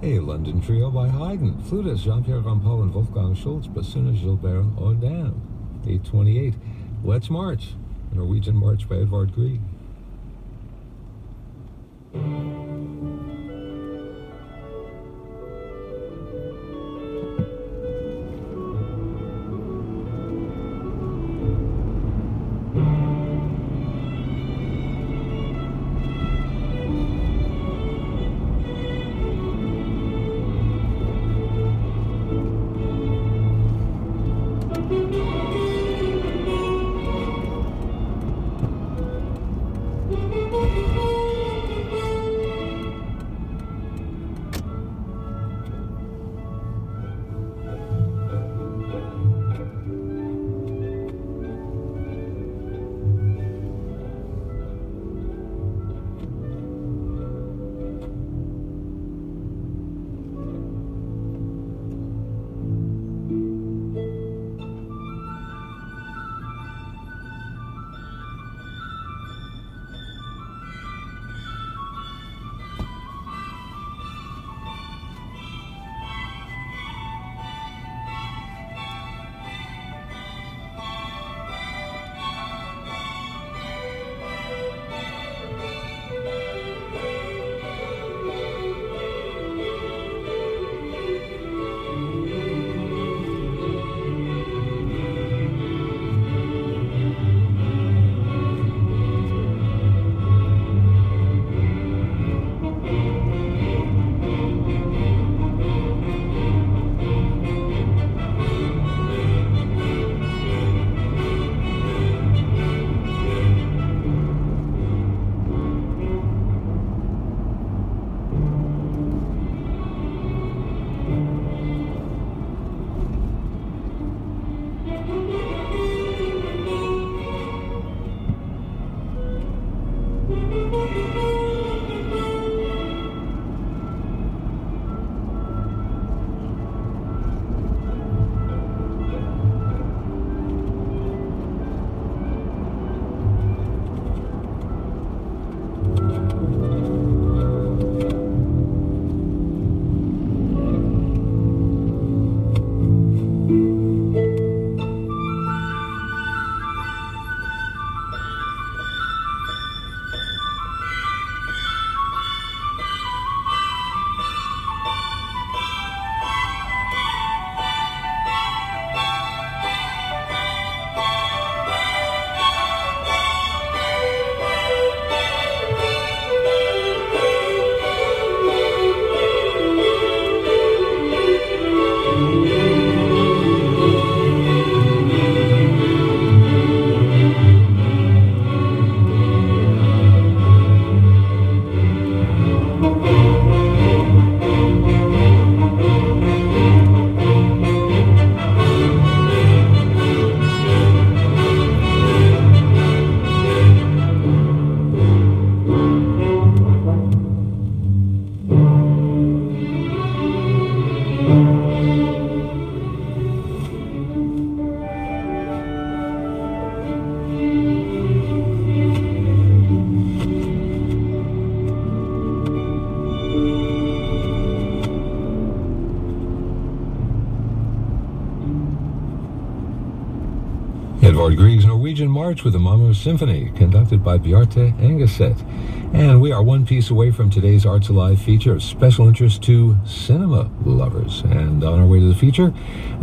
A London Trio by Haydn, flutist Jean-Pierre Rampal and Wolfgang Schultz, bassoonist Gilbert Audin. 8:28. Let's March, a Norwegian march by Edvard Grieg. Lord Grieg's Norwegian March with the Malmö Symphony, conducted by Bjarte Engeset. And we are one piece away from today's Arts Alive feature of special interest to cinema lovers. And on our way to the feature,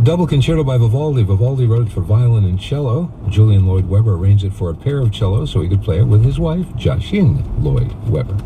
double concerto by Vivaldi. Vivaldi wrote it for violin and cello. Julian Lloyd Webber arranged it for a pair of cellos so he could play it with his wife, Jocelyn Lloyd Webber.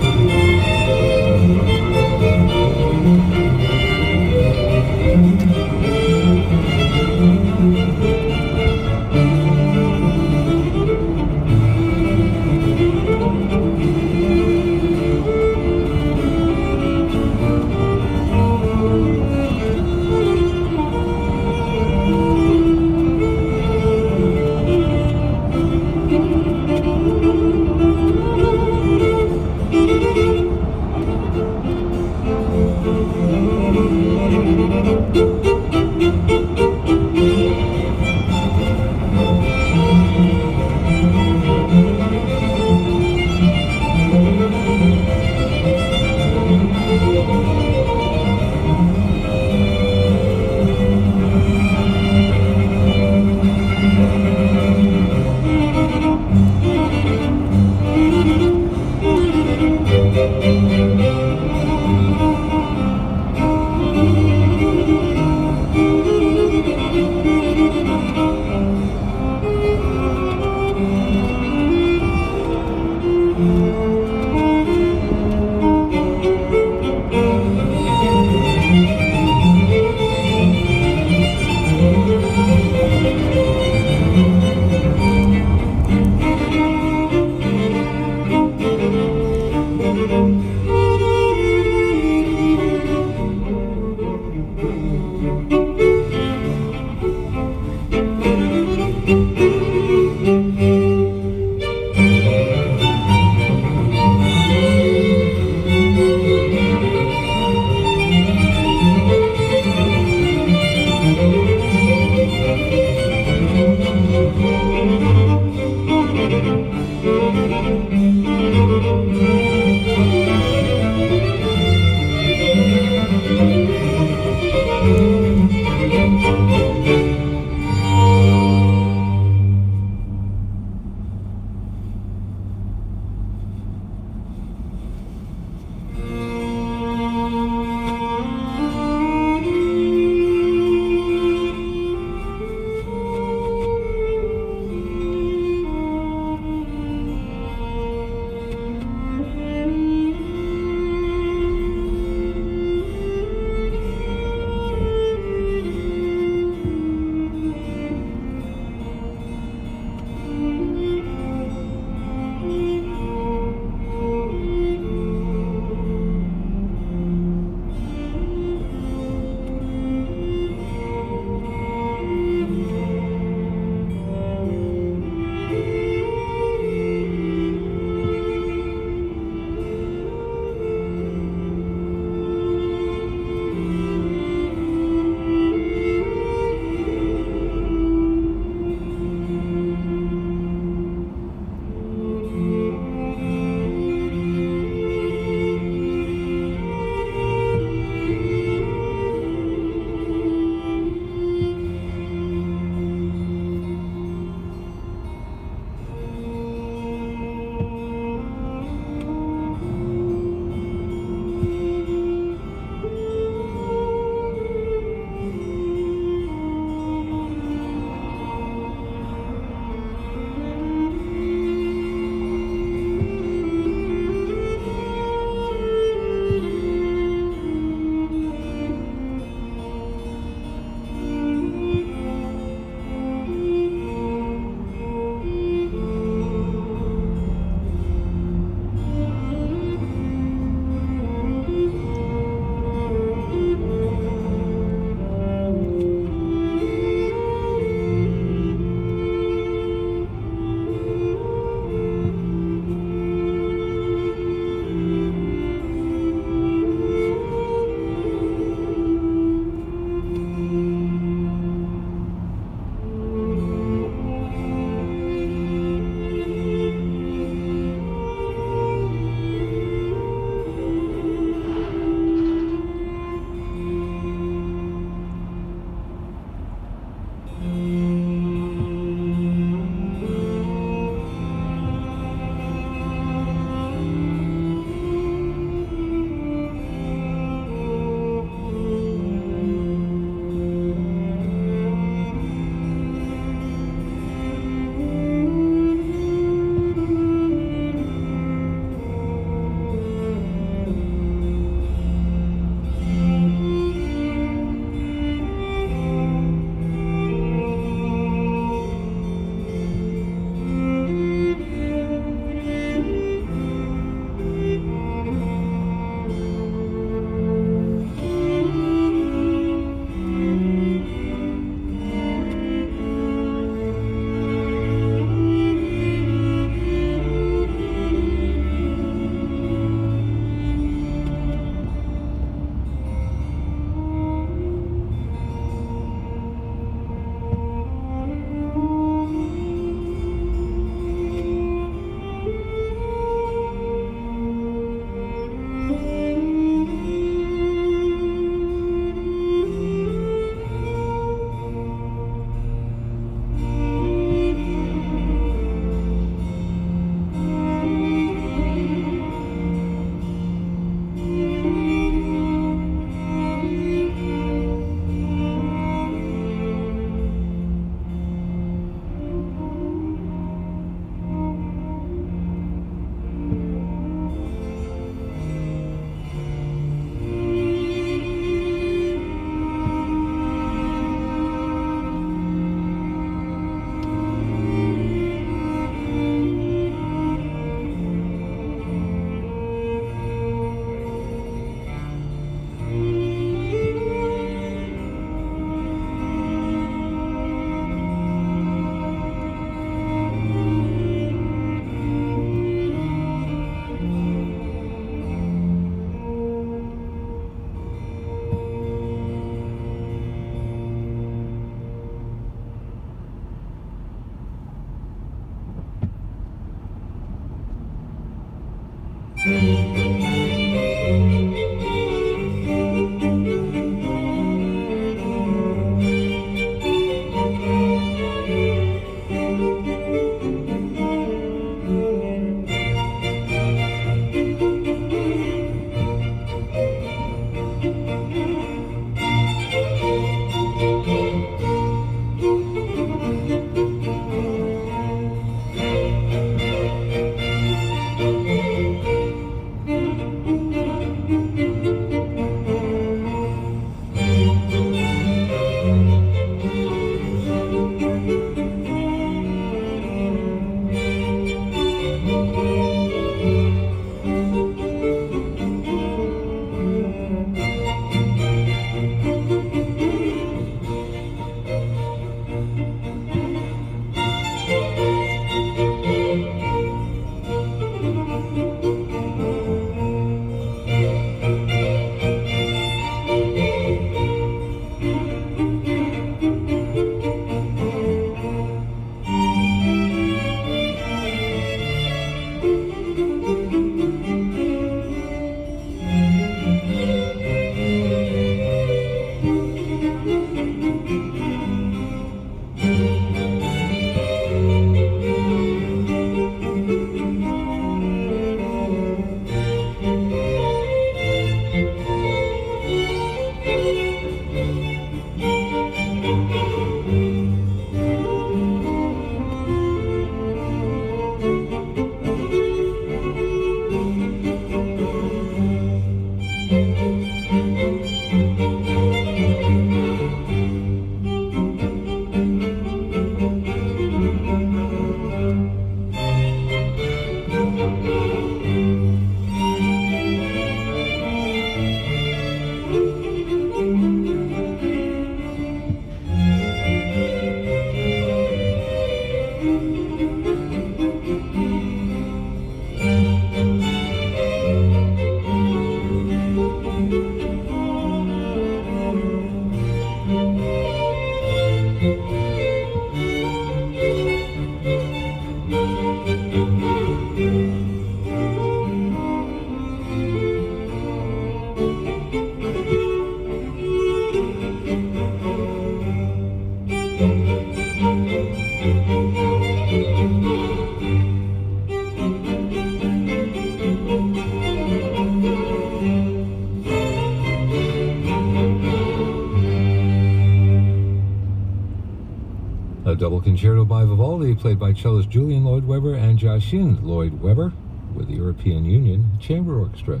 Concerto by Vivaldi, played by cellist Julian Lloyd Webber and Joachim Lloyd Webber, with the European Union Chamber Orchestra.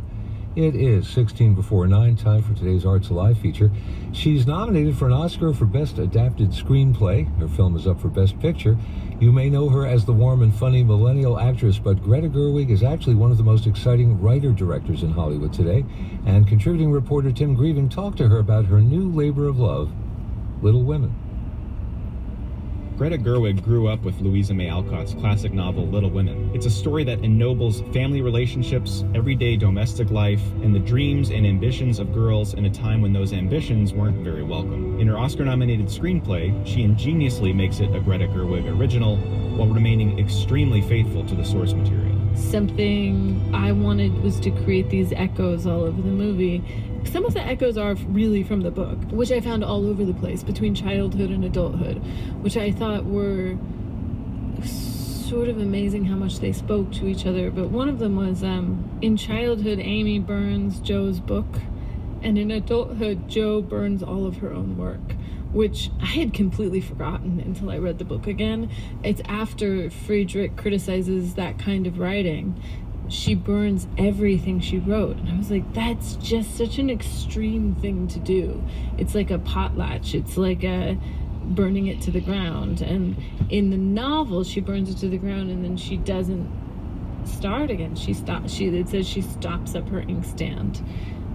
It is 16 before 9, time for today's Arts Alive feature. She's nominated for an Oscar for Best Adapted Screenplay. Her film is up for Best Picture. You may know her as the warm and funny millennial actress, but Greta Gerwig is actually one of the most exciting writer-directors in Hollywood today. And contributing reporter Tim Grieving talked to her about her new labor of love, Little Women. Greta Gerwig grew up with Louisa May Alcott's classic novel Little Women. It's a story that ennobles family relationships, everyday domestic life, and the dreams and ambitions of girls in a time when those ambitions weren't very welcome. In her Oscar-nominated screenplay, she ingeniously makes it a Greta Gerwig original while remaining extremely faithful to the source material. Something I wanted was to create these echoes all over the movie. Some of the echoes are really from the book, which I found all over the place between childhood and adulthood, which I thought were sort of amazing how much they spoke to each other. But one of them was, in childhood, Amy burns Joe's book, and in adulthood, Joe burns all of her own work, which I had completely forgotten until I read the book again. It's after Friedrich criticizes that kind of writing. She burns everything she wrote. And I was like, that's just such an extreme thing to do. It's like a potlatch. It's like a burning it to the ground. And in the novel, she burns it to the ground and then she doesn't start again. It says she stops up her inkstand.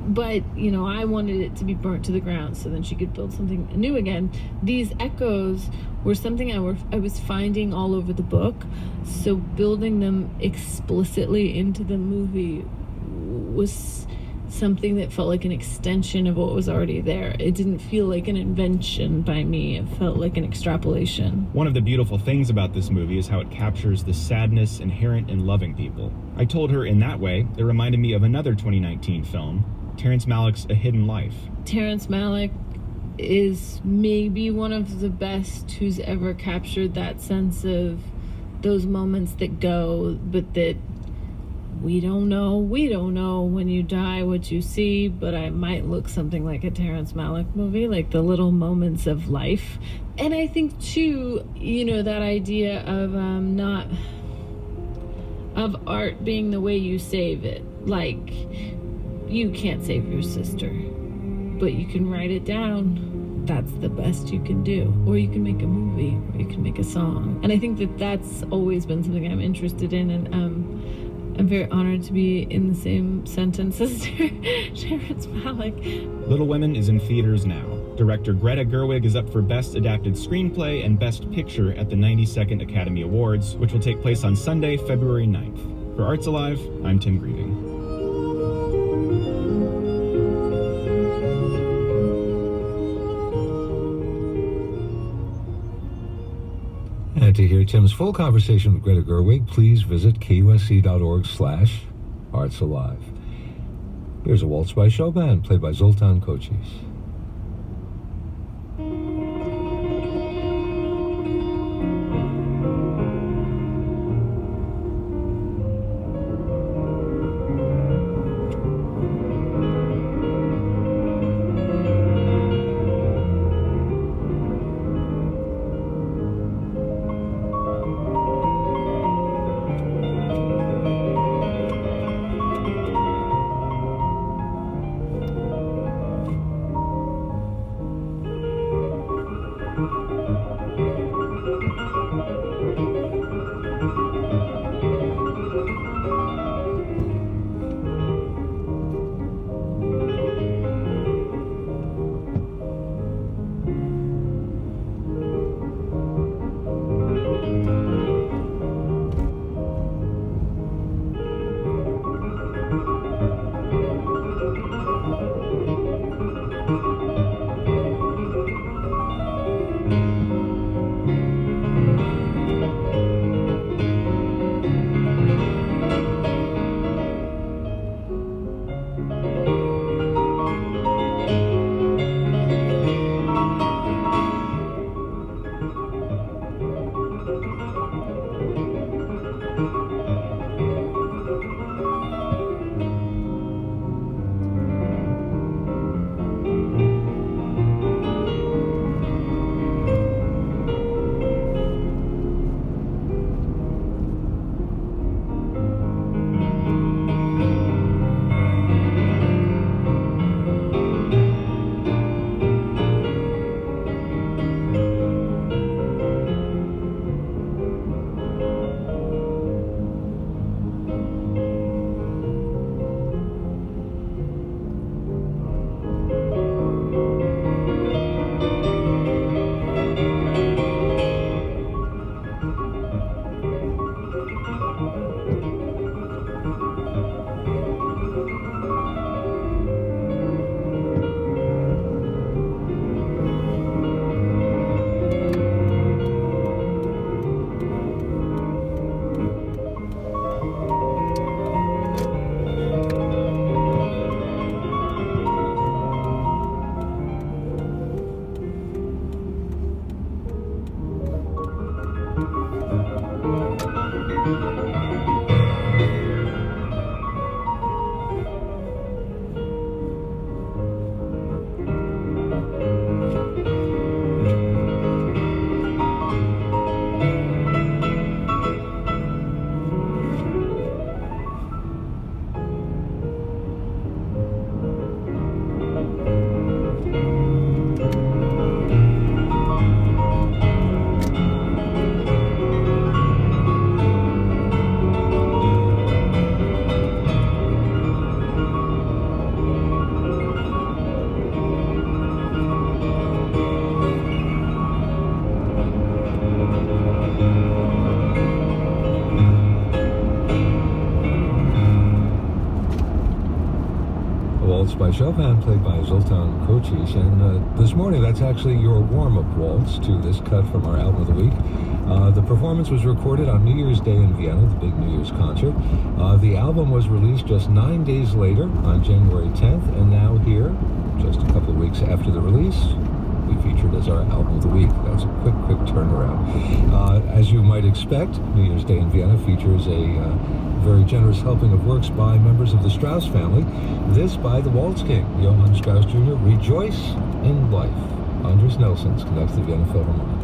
But, you know, I wanted it to be burnt to the ground so then she could build something new again. These echoes were something I was finding all over the book. So building them explicitly into the movie was something that felt like an extension of what was already there. It didn't feel like an invention by me. It felt like an extrapolation. One of the beautiful things about this movie is how it captures the sadness inherent in loving people. I told her in that way, it reminded me of another 2019 film, Terrence Malick's A Hidden Life. Terrence Malick is maybe one of the best who's ever captured that sense of those moments that go, but that we don't know when you die what you see, but I might look something like a Terrence Malick movie, like the little moments of life. And I think too, you know, that idea of of art being the way you save it. Like, you can't save your sister, but you can write it down. That's the best you can do. Or you can make a movie, or you can make a song. And I think that that's always been something I'm interested in, and I'm very honored to be in the same sentence as Terrence Malick. Little Women is in theaters now. Director Greta Gerwig is up for Best Adapted Screenplay and Best Picture at the 92nd Academy Awards, which will take place on Sunday, February 9th. For Arts Alive, I'm Tim Grieving. And to hear Tim's full conversation with Greta Gerwig, please visit kusc.org/artsalive. Here's a waltz by Chopin, played by Zoltan Kocis. Waltz by Chopin, played by Zoltan Kocis. And this morning, that's actually your warm-up waltz to this cut from our album of the week. The performance was recorded on New Year's Day in Vienna, the big New Year's concert. The album was released just 9 days later, on January 10th, and now here, just a couple of weeks after the release, we featured as our album of the week. That's a quick turnaround. As you might expect, New Year's Day in Vienna features a very generous helping of works by members of the Strauss family. This by the Waltz King, Johann Strauss Jr., Rejoice in Life. Andres Nelsons conducts the Vienna Philharmonic.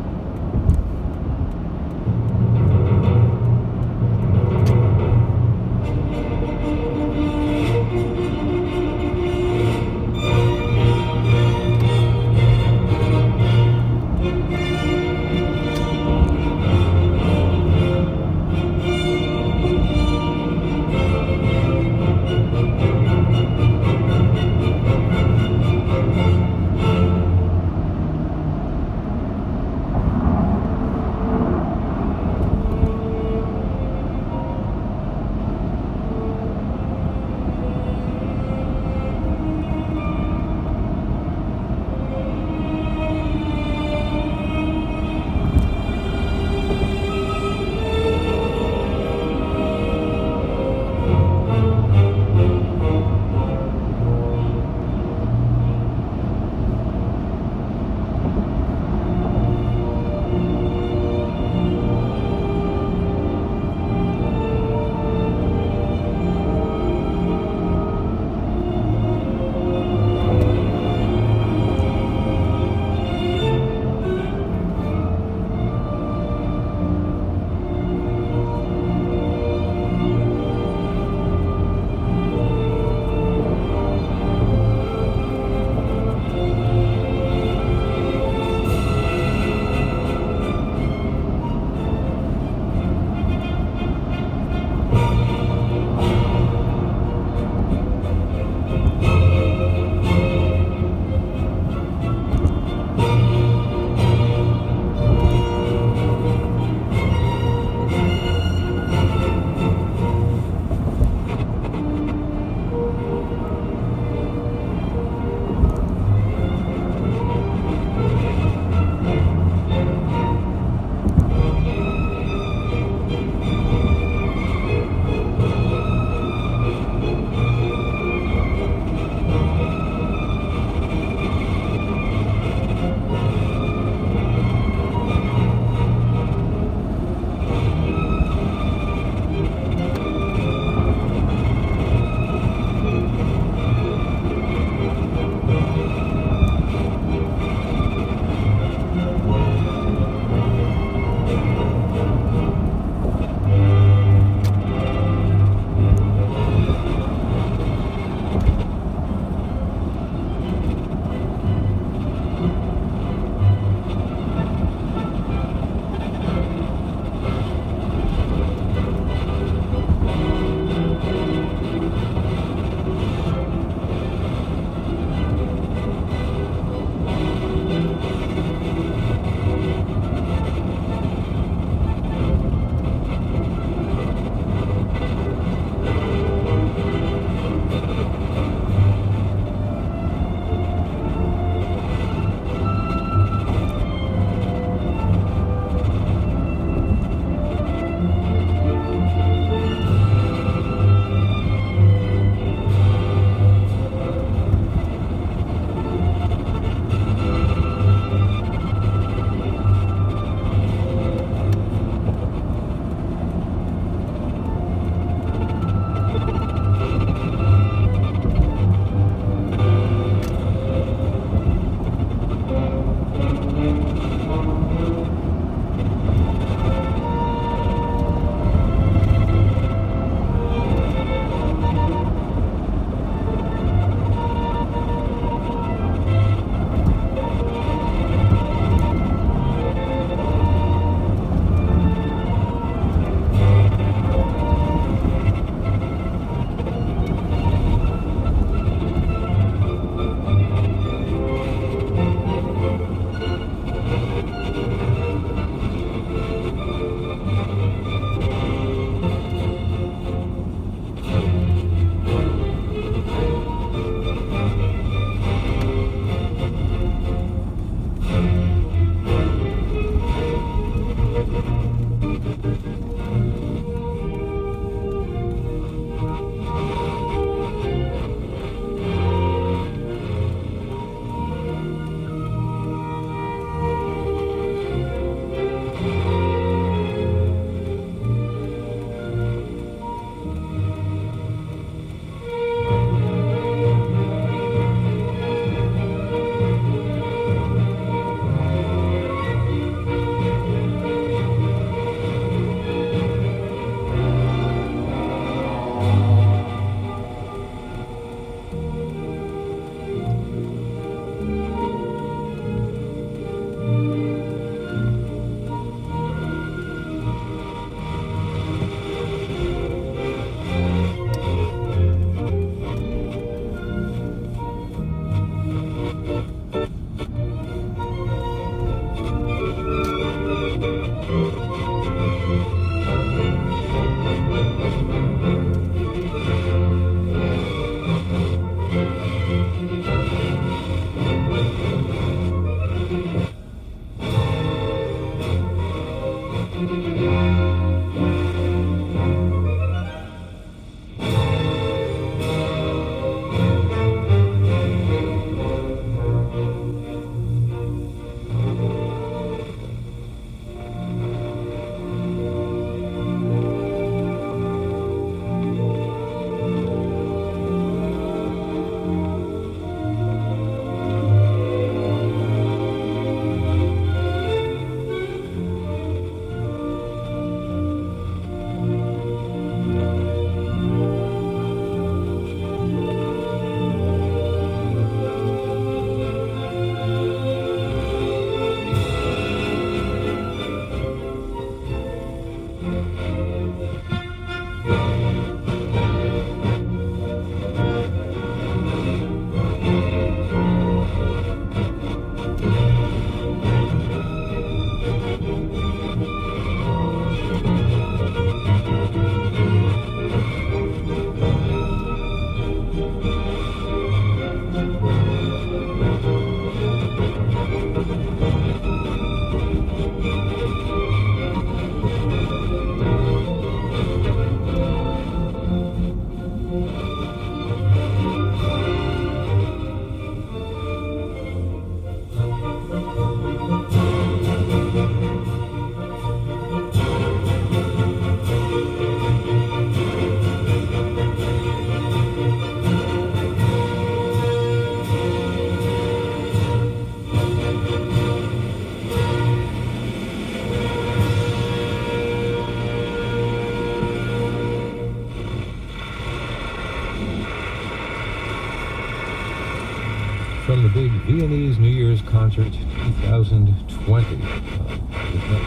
from the big Viennese New Year's concert 2020.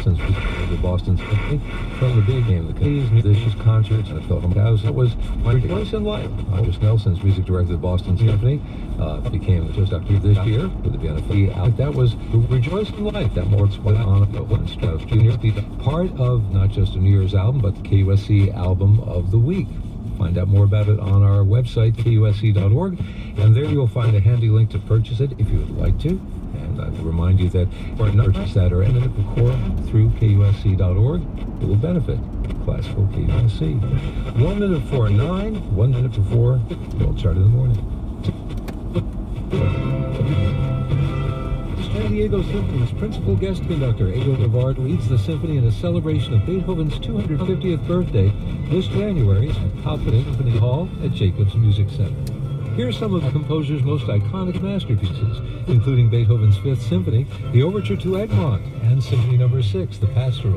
Since the Boston Symphony, from the big game, the Viennese New Year's concert, from 2000 was Rejoice in Life. Andres Nelson's music director of the Boston Symphony became just after this year with the benefit. That was Rejoice in Life. That more on Strauss Jr. Part of not just a New Year's album, but the KUSC album of the week. Find out more about it on our website, kusc.org, and there you'll find a handy link to purchase it if you would like to. And I will remind you that for numbers that are eminent core through kusc.org, it will benefit classical KUSC. 1 minute before 9, 1 minute before World Chart in the morning. San Diego Symphony's principal guest conductor, Edo Gavard, leads the symphony in a celebration of Beethoven's 250th birthday this January at Tophet Symphony Hall at Jacobs Music Center. Here's some of the composer's most iconic masterpieces, including Beethoven's Fifth Symphony, the Overture to Egmont, and Symphony No. 6, the Pastoral.